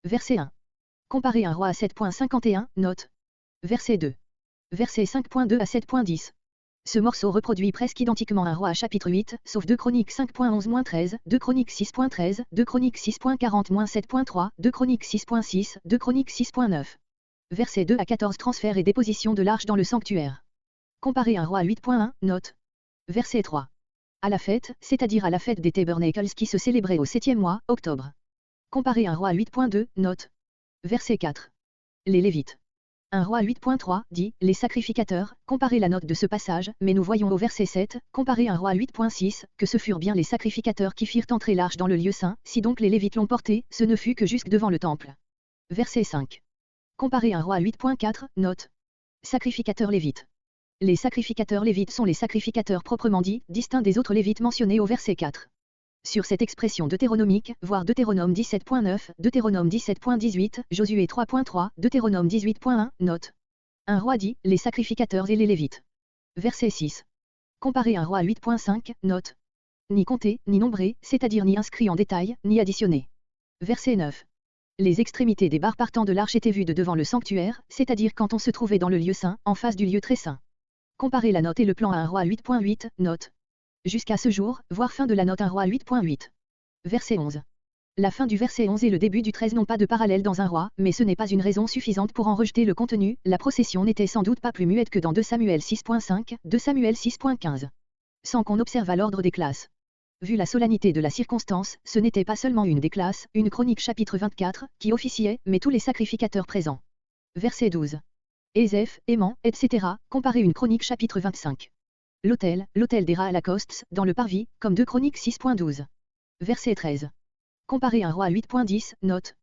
Verset 1. Comparer un roi à 7.51, note. Verset 2. Verset 5.2 à 7.10. Ce morceau reproduit presque identiquement un roi à chapitre 8, sauf 2 Chroniques 5.11-13, 2 Chroniques 6.13, 2 Chroniques 6.40-7.3, 2 Chroniques 6.6, 2 Chroniques 6.9. Verset 2 à 14 Transfert et déposition de l'arche dans le sanctuaire. Comparer un roi à 8.1, note. Verset 3. À la fête, c'est-à-dire à la fête des Tabernacles qui se célébrait au 7e mois, octobre. Comparer un roi à 8.2, note. Verset 4. Les Lévites. Un roi 8.3 dit, les sacrificateurs, comparez la note de ce passage, mais nous voyons au verset 7, comparez un roi 8.6, que ce furent bien les sacrificateurs qui firent entrer l'arche dans le lieu saint, si donc les Lévites l'ont porté, ce ne fut que jusque devant le temple. Verset 5. Comparez un roi 8.4, note. Sacrificateurs Lévites. Les sacrificateurs Lévites sont les sacrificateurs proprement dits, distincts des autres Lévites mentionnés au verset 4. Sur cette expression deutéronomique, voir Deutéronome 17.9, Deutéronome 17.18, Josué 3.3, Deutéronome 18.1, note. Un roi dit, les sacrificateurs et les Lévites. Verset 6. Comparer un roi 8.5, note. Ni compté, ni nombré, c'est-à-dire ni inscrit en détail, ni additionné. Verset 9. Les extrémités des barres partant de l'arche étaient vues de devant le sanctuaire, c'est-à-dire quand on se trouvait dans le lieu saint, en face du lieu très saint. Comparer la note et le plan à un roi 8.8, note. Jusqu'à ce jour, voir fin de la note un roi 8.8. Verset 11. La fin du verset 11 et le début du 13 n'ont pas de parallèle dans un roi, mais ce n'est pas une raison suffisante pour en rejeter le contenu, la procession n'était sans doute pas plus muette que dans 2 Samuel 6.5, 2 Samuel 6.15. Sans qu'on observe l'ordre des classes. Vu la solennité de la circonstance, ce n'était pas seulement une des classes, une chronique chapitre 24, qui officiait, mais tous les sacrificateurs présents. Verset 12. Ézéph, Éman, etc., comparer une chronique chapitre 25. L'autel des rats à la Coste, dans le parvis, comme 2 Chroniques 6.12. Verset 13. Comparer un roi 8.10, note.